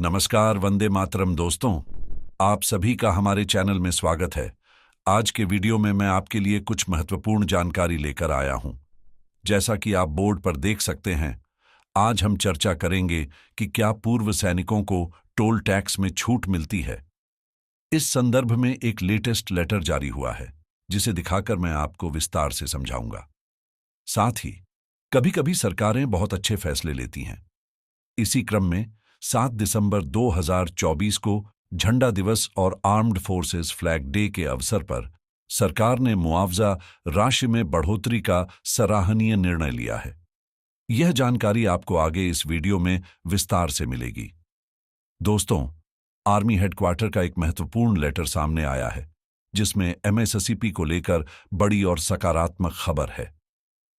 नमस्कार, वंदे मातरम दोस्तों। आप सभी का हमारे चैनल में स्वागत है। आज के वीडियो में मैं आपके लिए कुछ महत्वपूर्ण जानकारी लेकर आया हूं। जैसा कि आप बोर्ड पर देख सकते हैं, आज हम चर्चा करेंगे कि क्या पूर्व सैनिकों को टोल टैक्स में छूट मिलती है। इस संदर्भ में एक लेटेस्ट लेटर जारी हुआ है, जिसे दिखाकर मैं आपको विस्तार से समझाऊंगा। साथ ही कभी-कभी सरकारें बहुत अच्छे फैसले लेती हैं। इसी क्रम में 7 दिसंबर 2024 को झंडा दिवस और आर्म्ड फोर्सेस फ्लैग डे के अवसर पर सरकार ने मुआवजा राशि में बढ़ोतरी का सराहनीय निर्णय लिया है। यह जानकारी आपको आगे इस वीडियो में विस्तार से मिलेगी। दोस्तों, आर्मी हेडक्वार्टर का एक महत्वपूर्ण लेटर सामने आया है, जिसमें एमएसएसपी को लेकर बड़ी और सकारात्मक खबर है।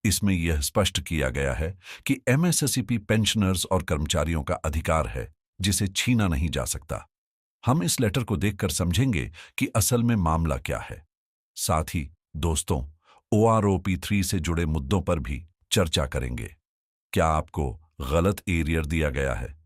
इसमें यह स्पष्ट किया गया है कि एमएसएसपी पेंशनर्स और कर्मचारियों का अधिकार है, जिसे छीना नहीं जा सकता। हम इस लेटर को देखकर समझेंगे कि असल में मामला क्या है। साथ ही दोस्तों, OROP 3 से जुड़े मुद्दों पर भी चर्चा करेंगे। क्या आपको गलत एरियर दिया गया है?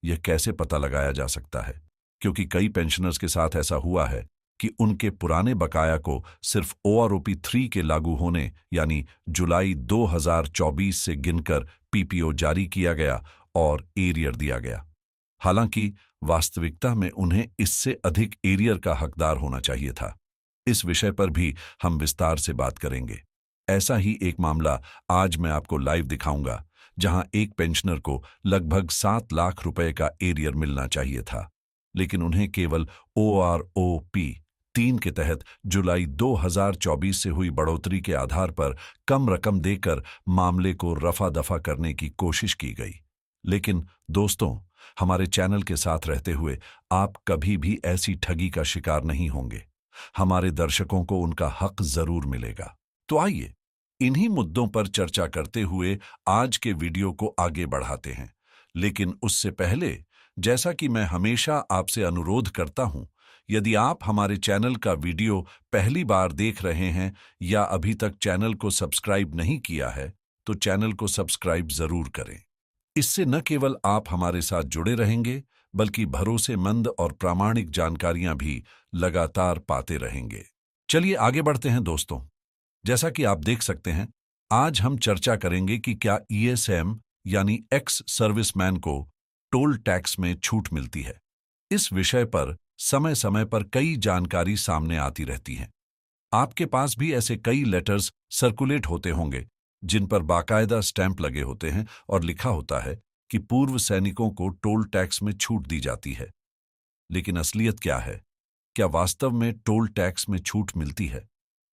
यह कैसे पता लगाया जा सकता है? क्योंकि कई पेंशनर्स के साथ ऐसा हुआ है कि उनके पुराने बकाया को सिर्फ OROP 3 के लागू होने यानी जुलाई 2024 से गिनकर PPO जारी किया गया और एरियर दिया गया। हालांकि वास्तविकता में उन्हें इससे अधिक एरियर का हकदार होना चाहिए था। इस विषय पर भी हम विस्तार से बात करेंगे। ऐसा ही एक मामला आज मैं आपको लाइव दिखाऊंगा, जहां एक पेंशनर को लगभग 7 लाख रुपए का एरियर मिलना चाहिए था, लेकिन उन्हें केवल OROP 3 के तहत जुलाई 2024 से हुई बढ़ोतरी के आधार पर कम रकम देकर मामले को रफा दफा करने की कोशिश की गई। लेकिन दोस्तों, हमारे चैनल के साथ रहते हुए आप कभी भी ऐसी ठगी का शिकार नहीं होंगे। हमारे दर्शकों को उनका हक जरूर मिलेगा। तो आइए इन्हीं मुद्दों पर चर्चा करते हुए आज के वीडियो को आगे बढ़ाते हैं। लेकिन उससे पहले, जैसा कि मैं हमेशा आपसे अनुरोध करता हूं, यदि आप हमारे चैनल का वीडियो पहली बार देख रहे हैं या अभी तक चैनल को सब्सक्राइब नहीं किया है, तो चैनल को सब्सक्राइब जरूर करें। इससे न केवल आप हमारे साथ जुड़े रहेंगे, बल्कि भरोसेमंद और प्रामाणिक जानकारियां भी लगातार पाते रहेंगे। चलिए आगे बढ़ते हैं दोस्तों। जैसा कि आप देख सकते हैं, आज हम चर्चा करेंगे कि क्या ESM यानी एक्स सर्विसमैन को टोल टैक्स में छूट मिलती है। इस विषय पर समय समय पर कई जानकारी सामने आती रहती हैं। आपके पास भी ऐसे कई लेटर्स सर्कुलेट होते होंगे, जिन पर बाकायदा स्टैंप लगे होते हैं और लिखा होता है कि पूर्व सैनिकों को टोल टैक्स में छूट दी जाती है। लेकिन असलियत क्या है? क्या वास्तव में टोल टैक्स में छूट मिलती है?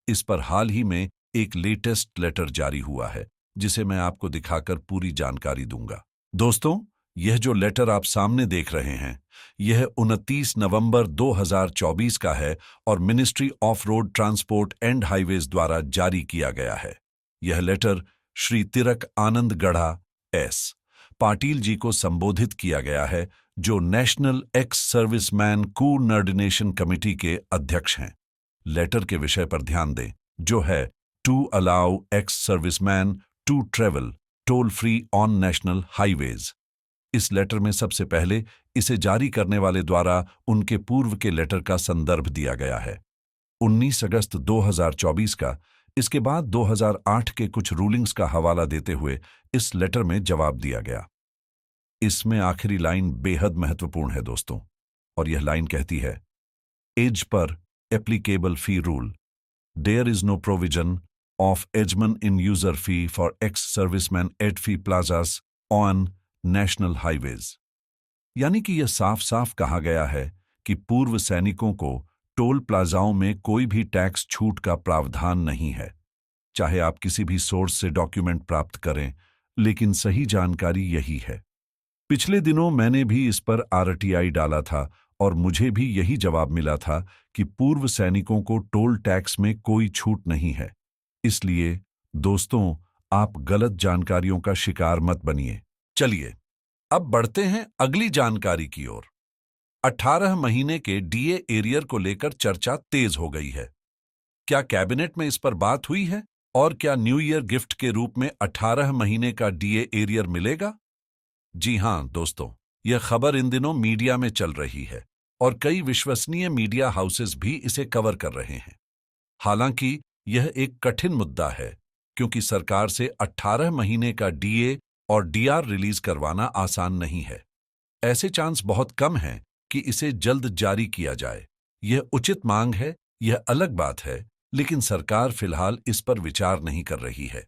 इस पर हाल ही में एक लेटेस्ट लेटर जारी हुआ है, जिसे मैं आपको दिखाकर पूरी जानकारी दूंगा। दोस्तों, यह जो लेटर आप सामने देख रहे हैं, यह 29 नवंबर 2024 का है और ministry of road transport and highways द्वारा जारी किया गया है। यह लेटर श्री तिरक आनंद गढ़ा एस पाटिल जी को संबोधित किया गया है, जो national ex serviceman coordination committee के अध्यक्ष हैं। लेटर के विषय पर ध्यान दें, जो है to allow ex serviceman to travel toll free on national highways. इस लेटर में सबसे पहले इसे जारी करने वाले द्वारा उनके पूर्व के लेटर का संदर्भ दिया गया है, 19 अगस्त 2024 का। इसके बाद 2008 के कुछ रूलिंग्स का हवाला देते हुए इस लेटर में जवाब दिया गया। इसमें आखिरी लाइन बेहद महत्वपूर्ण है दोस्तों, और यह लाइन कहती है, as per applicable fee rule, there is no provision of एजमन in user fee for ex serviceman at fee plazas on national highways. यानी कि यह साफ साफ कहा गया है कि पूर्व सैनिकों को टोल प्लाजाओं में कोई भी टैक्स छूट का प्रावधान नहीं है, चाहे आप किसी भी सोर्स से डॉक्यूमेंट प्राप्त करें। लेकिन सही जानकारी यही है। पिछले दिनों मैंने भी इस पर RTI डाला था और मुझे भी यही जवाब मिला था कि पूर्व सैनिकों को टोल टैक्स में कोई छूट नहीं है। इसलिए दोस्तों, आप गलत जानकारियों का शिकार मत बनिए। चलिए अब बढ़ते हैं अगली जानकारी की ओर। 18 महीने के DA एरियर को लेकर चर्चा तेज हो गई है। क्या कैबिनेट में इस पर बात हुई है? और क्या न्यू ईयर गिफ्ट के रूप में 18 महीने का DA एरियर मिलेगा? जी हां दोस्तों, यह खबर इन दिनों मीडिया में चल रही है और कई विश्वसनीय मीडिया हाउसेस भी इसे कवर कर रहे हैं। हालांकि यह एक कठिन मुद्दा है, क्योंकि सरकार से 18 महीने का डीए और डीआर रिलीज करवाना आसान नहीं है। ऐसे चांस बहुत कम हैं कि इसे जल्द जारी किया जाए। यह उचित मांग है, यह अलग बात है, लेकिन सरकार फिलहाल इस पर विचार नहीं कर रही है।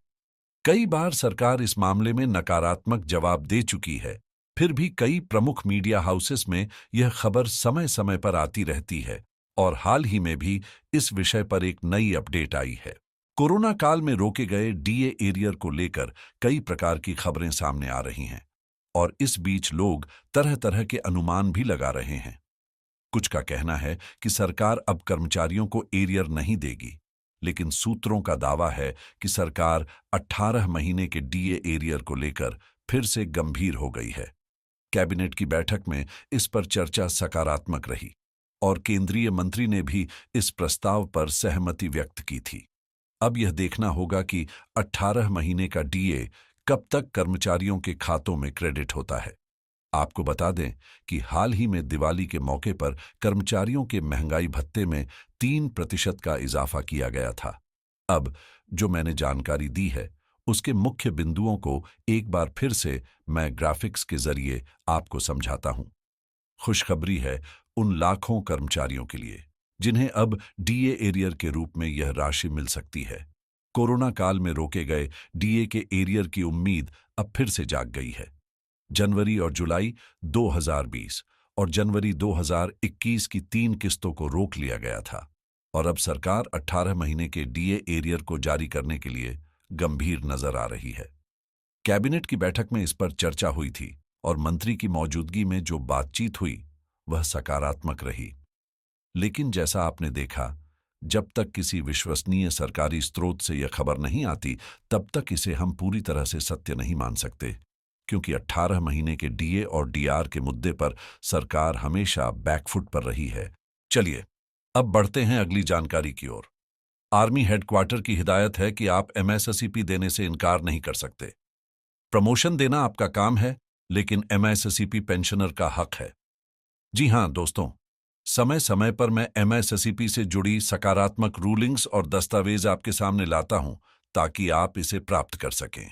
कई बार सरकार इस मामले में नकारात्मक जवाब दे चुकी है, फिर भी कई प्रमुख मीडिया हाउसेस में यह खबर समय समय पर आती रहती है और हाल ही में भी इस विषय पर एक नई अपडेट आई है। कोरोना काल में रोके गए डीए एरियर को लेकर कई प्रकार की खबरें सामने आ रही हैं और इस बीच लोग तरह तरह के अनुमान भी लगा रहे हैं। कुछ का कहना है कि सरकार अब कर्मचारियों को एरियर नहीं देगी, लेकिन सूत्रों का दावा है कि सरकार 18 महीने के डीए एरियर को लेकर फिर से गंभीर हो गई है। कैबिनेट की बैठक में इस पर चर्चा सकारात्मक रही और केंद्रीय मंत्री ने भी इस प्रस्ताव पर सहमति व्यक्त की थी। अब यह देखना होगा कि 18 महीने का डीए कब तक कर्मचारियों के खातों में क्रेडिट होता है। आपको बता दें कि हाल ही में दिवाली के मौके पर कर्मचारियों के महंगाई भत्ते में 3% का इजाफा किया गया था। अब जो मैंने जानकारी दी है, उसके मुख्य बिंदुओं को एक बार फिर से मैं ग्राफिक्स के जरिए आपको समझाता हूं। खुशखबरी है उन लाखों कर्मचारियों के लिए जिन्हें अब डीए एरियर के रूप में यह राशि मिल सकती है। कोरोना काल में रोके गए डीए के एरियर की उम्मीद अब फिर से जाग गई है। जनवरी और जुलाई 2020 और जनवरी 2021 की 3 किस्तों को रोक लिया गया था और अब सरकार 18 महीने के डीए एरियर को जारी करने के लिए गंभीर नजर आ रही है। कैबिनेट की बैठक में इस पर चर्चा हुई थी और मंत्री की मौजूदगी में जो बातचीत हुई वह सकारात्मक रही। लेकिन जैसा आपने देखा, जब तक किसी विश्वसनीय सरकारी स्रोत से यह खबर नहीं आती, तब तक इसे हम पूरी तरह से सत्य नहीं मान सकते, क्योंकि 18 महीने के डीए और डीआर के मुद्दे पर सरकार हमेशा बैकफुट पर रही है। चलिए अब बढ़ते हैं अगली जानकारी की ओर। आर्मी हेडक्वार्टर की हिदायत है कि आप एमएसएसईपी देने से इनकार नहीं कर सकते। प्रमोशन देना आपका काम है, लेकिन एमएसएसईपी पेंशनर का हक है। जी हां दोस्तों, समय समय पर मैं एमएसएसईपी से जुड़ी सकारात्मक रूलिंग्स और दस्तावेज आपके सामने लाता हूं ताकि आप इसे प्राप्त कर सकें।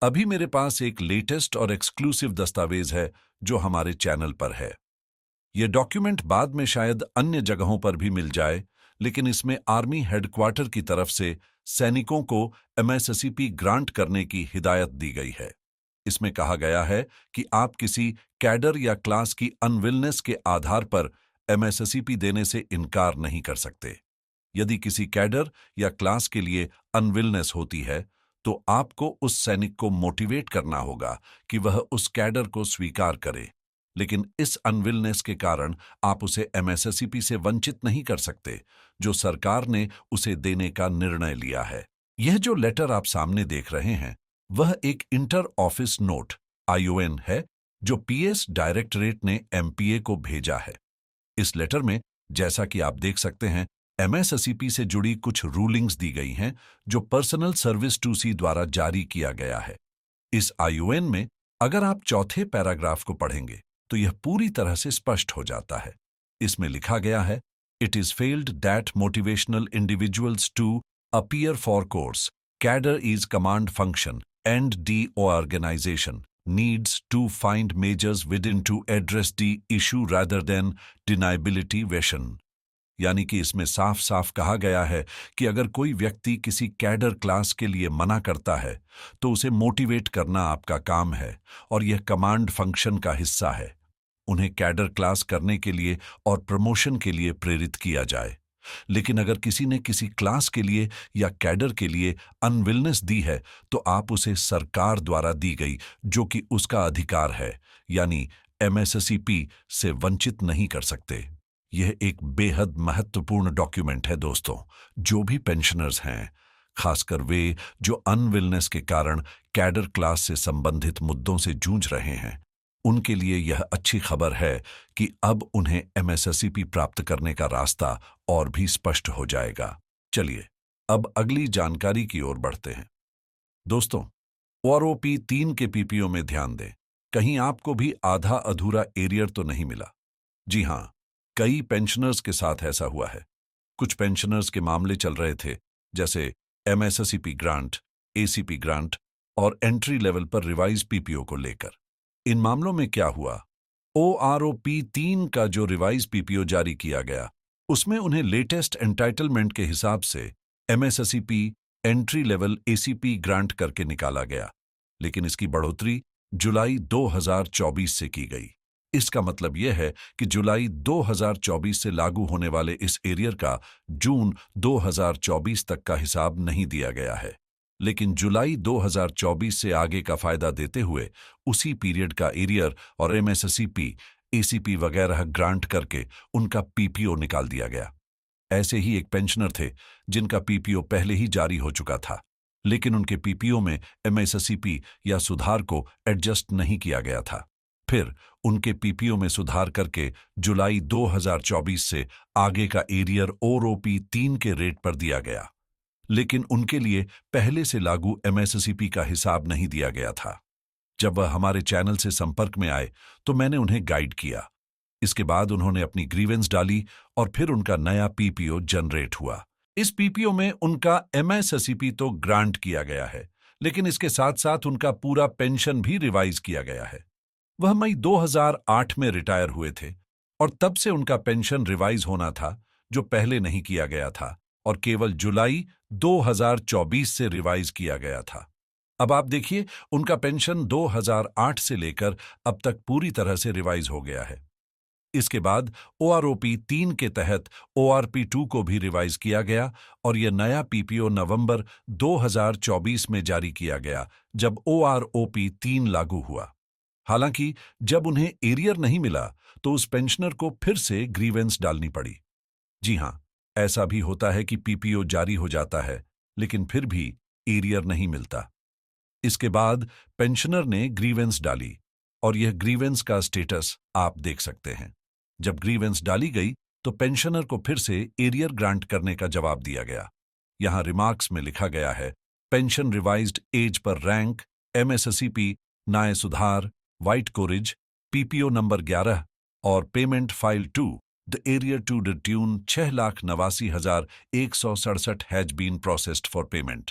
अभी मेरे पास एक लेटेस्ट और एक्सक्लूसिव दस्तावेज है जो हमारे चैनल पर है। यह डॉक्यूमेंट बाद में शायद अन्य जगहों पर भी मिल जाए, लेकिन इसमें आर्मी हेडक्वार्टर की तरफ से सैनिकों को एमएसएसईपी ग्रांट करने की हिदायत दी गई है। इसमें कहा गया है कि आप किसी कैडर या क्लास की अनविलनेस के आधार पर एमएसएसईपी देने से इनकार नहीं कर सकते। यदि किसी कैडर या क्लास के लिए अनविलनेस होती है, तो आपको उस सैनिक को मोटिवेट करना होगा कि वह उस कैडर को स्वीकार करे, लेकिन इस अनविलनेस के कारण आप उसे एमएसएसईपी से वंचित नहीं कर सकते, जो सरकार ने उसे देने का निर्णय लिया है। यह जो लेटर आप सामने देख रहे हैं, वह एक इंटर ऑफिस नोट आईओएन है जो पीएस डायरेक्टरेट ने एमपीए को भेजा है। इस लेटर में, जैसा कि आप देख सकते हैं, एमएसएसईपी से जुड़ी कुछ रूलिंग्स दी गई हैं जो पर्सनल सर्विस 2C द्वारा जारी किया गया है। इस आईओएन में अगर आप चौथे पैराग्राफ को पढ़ेंगे तो यह पूरी तरह से स्पष्ट हो जाता है। इसमें लिखा गया है, it is felt that motivational individuals to appear for course, cadre is command function and the organisation needs to find measures within to address the issue rather than deniability version। यानी कि इसमें साफ साफ कहा गया है कि अगर कोई व्यक्ति किसी कैडर क्लास के लिए मना करता है तो उसे मोटिवेट करना आपका काम है और यह कमांड फंक्शन का हिस्सा है। उन्हें कैडर क्लास करने के लिए और प्रमोशन के लिए प्रेरित किया जाए। लेकिन अगर किसी ने किसी क्लास के लिए या कैडर के लिए अनविलनेस दी है तो आप उसे सरकार द्वारा दी गई जो कि उसका अधिकार है, यानी एमएसएसईपी से वंचित नहीं कर सकते। यह एक बेहद महत्वपूर्ण डॉक्यूमेंट है दोस्तों। जो भी पेंशनर्स हैं, खासकर वे जो अनविलनेस के कारण कैडर क्लास से संबंधित मुद्दों से जूझ रहे हैं, उनके लिए यह अच्छी खबर है कि अब उन्हें एमएसएसईपी प्राप्त करने का रास्ता और भी स्पष्ट हो जाएगा। चलिए अब अगली जानकारी की ओर बढ़ते हैं। दोस्तों, ओआरओपी 3 के पीपीओ में ध्यान दें। कहीं आपको भी आधा अधूरा एरियर तो नहीं मिला? जी हाँ, कई पेंशनर्स के साथ ऐसा हुआ है। कुछ पेंशनर्स के मामले चल रहे थे, जैसे एमएसएसईपी ग्रांट, एसीपी ग्रांट और एंट्री लेवल पर रिवाइज पीपीओ को लेकर। इन मामलों में क्या हुआ? ओआरओपी 3 का जो रिवाइज पीपीओ जारी किया गया, उसमें उन्हें लेटेस्ट एंटाइटलमेंट के हिसाब से एमएसएसईपी एंट्री लेवल एसीपी ग्रांट करके निकाला गया, लेकिन इसकी बढ़ोतरी जुलाई 2024 से की गई। इसका मतलब यह है कि जुलाई 2024 से लागू होने वाले इस एरियर का जून 2024 तक का हिसाब नहीं दिया गया है, लेकिन जुलाई 2024 से आगे का फायदा देते हुए उसी पीरियड का एरियर और एमएसएसईपी, एसीपी वगैरह ग्रांट करके उनका पीपीओ निकाल दिया गया। ऐसे ही एक पेंशनर थे जिनका पीपीओ पहले ही जारी हो चुका था, लेकिन उनके पीपीओ में एमएसएसईपी या सुधार को एडजस्ट नहीं किया गया था। फिर उनके पीपीओ में सुधार करके जुलाई 2024 से आगे का एरियर ओआरओपी 3 के रेट पर दिया गया, लेकिन उनके लिए पहले से लागू एमएसएसईपी का हिसाब नहीं दिया गया था। जब वह हमारे चैनल से संपर्क में आए तो मैंने उन्हें गाइड किया। इसके बाद उन्होंने अपनी ग्रीवेंस डाली और फिर उनका नया पीपीओ जनरेट हुआ। इस पीपीओ में उनका एमएसएसईपी तो ग्रांट किया गया है, लेकिन इसके साथ साथ उनका पूरा पेंशन भी रिवाइज किया गया है। वह मई 2008 में रिटायर हुए थे और तब से उनका पेंशन रिवाइज होना था, जो पहले नहीं किया गया था और केवल जुलाई 2024 से रिवाइज किया गया था। अब आप देखिए, उनका पेंशन 2008 से लेकर अब तक पूरी तरह से रिवाइज हो गया है। इसके बाद ओआरओपी 3 के तहत ओआरपी 2 को भी रिवाइज किया गया और यह नया पीपीओ नवंबर 2024 में जारी किया गया, जब ओआरओपी 3 लागू हुआ। हालांकि जब उन्हें एरियर नहीं मिला तो उस पेंशनर को फिर से ग्रीवेंस डालनी पड़ी। जी हां, ऐसा भी होता है कि पीपीओ जारी हो जाता है, लेकिन फिर भी एरियर नहीं मिलता। इसके बाद पेंशनर ने ग्रीवेंस डाली और यह ग्रीवेंस का स्टेटस आप देख सकते हैं। जब ग्रीवेंस डाली गई तो पेंशनर को फिर से एरियर ग्रांट करने का जवाब दिया गया। यहां रिमार्क्स में लिखा गया है, pension revised as per rank, MSSEP, न्याय सुधार, व्हाइट कोरिज, पीपीओ नंबर 11 और payment file 2 the arrear to the tune 6,89,167 has been processed for payment.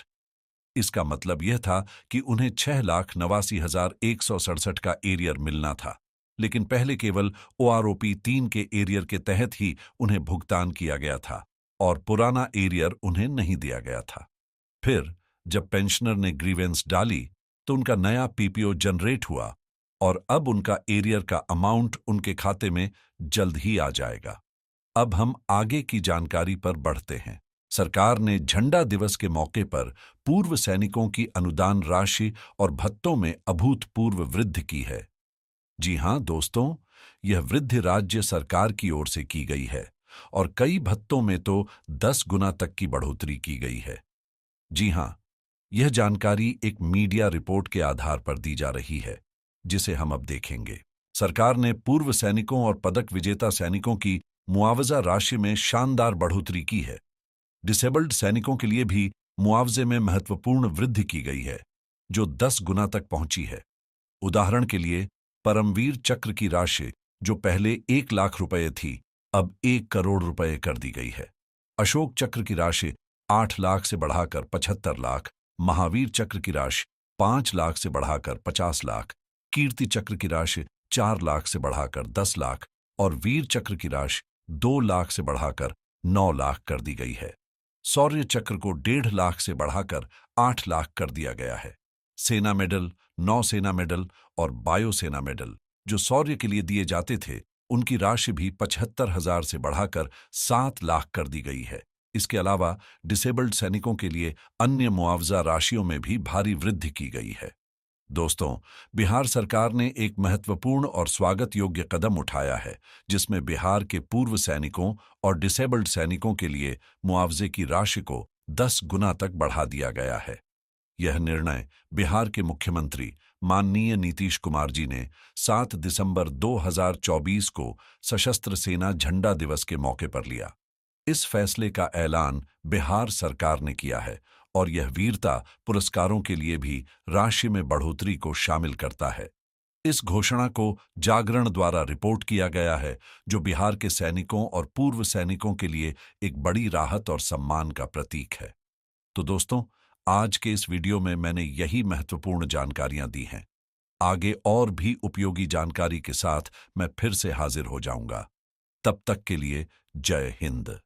इसका मतलब यह था कि उन्हें 6,89,167 का एरियर मिलना था, लेकिन पहले केवल ओआरओपी 3 के एरियर के तहत ही उन्हें भुगतान किया गया था और पुराना एरियर उन्हें नहीं दिया गया था। फिर जब पेंशनर ने ग्रीवेंस डाली तो उनका नया पीपीओ जनरेट हुआ और अब उनका एरियर का अमाउंट उनके खाते में जल्द ही आ जाएगा। अब हम आगे की जानकारी पर बढ़ते हैं। सरकार ने झंडा दिवस के मौके पर पूर्व सैनिकों की अनुदान राशि और भत्तों में अभूतपूर्व वृद्धि की है। जी हां दोस्तों, यह वृद्धि राज्य सरकार की ओर से की गई है और कई भत्तों में तो 10 गुना तक की बढ़ोतरी की गई है। जी हां, यह जानकारी एक मीडिया रिपोर्ट के आधार पर दी जा रही है, जिसे हम अब देखेंगे। सरकार ने पूर्व सैनिकों और पदक विजेता सैनिकों की मुआवजा राशि में शानदार बढ़ोतरी की है। डिसेबल्ड सैनिकों के लिए भी मुआवजे में महत्वपूर्ण वृद्धि की गई है, जो 10 गुना तक पहुंची है। उदाहरण के लिए, परमवीर चक्र की राशि जो पहले 1 लाख रुपए थी, अब 1 करोड़ रुपए कर दी गई है। अशोक चक्र की राशि 8 लाख से बढ़ाकर 75 लाख, महावीर चक्र की राशि 5 लाख से बढ़ाकर 50 लाख, कीर्ति चक्र की राशि 4 लाख से बढ़ाकर 10 लाख और वीर चक्र की राशि 2 लाख से बढ़ाकर 9 लाख कर दी गई है। शौर्य चक्र को 1.5 लाख से बढ़ाकर 8 लाख कर दिया गया है। सेना मेडल, नौसेना मेडल और वायुसेना मेडल जो शौर्य के लिए दिए जाते थे, उनकी राशि भी 75,000 से बढ़ाकर 7 लाख कर दी गई है। इसके अलावा डिसेबल्ड सैनिकों के लिए अन्य मुआवजा राशियों में भी भारी वृद्धि की गई है। दोस्तों, बिहार सरकार ने एक महत्वपूर्ण और स्वागत योग्य कदम उठाया है, जिसमें बिहार के पूर्व सैनिकों और डिसेबल्ड सैनिकों के लिए मुआवजे की राशि को 10 गुना तक बढ़ा दिया गया है। यह निर्णय बिहार के मुख्यमंत्री माननीय नीतीश कुमार जी ने 7 दिसंबर 2024 को सशस्त्र सेना झंडा दिवस के मौके पर लिया। इस फैसले का ऐलान बिहार सरकार ने किया है और यह वीरता पुरस्कारों के लिए भी राशि में बढ़ोतरी को शामिल करता है। इस घोषणा को जागरण द्वारा रिपोर्ट किया गया है, जो बिहार के सैनिकों और पूर्व सैनिकों के लिए एक बड़ी राहत और सम्मान का प्रतीक है। तो दोस्तों, आज के इस वीडियो में मैंने यही महत्वपूर्ण जानकारियां दी हैं। आगे और भी उपयोगी जानकारी के साथ मैं फिर से हाजिर हो जाऊंगा। तब तक के लिए जय हिंद।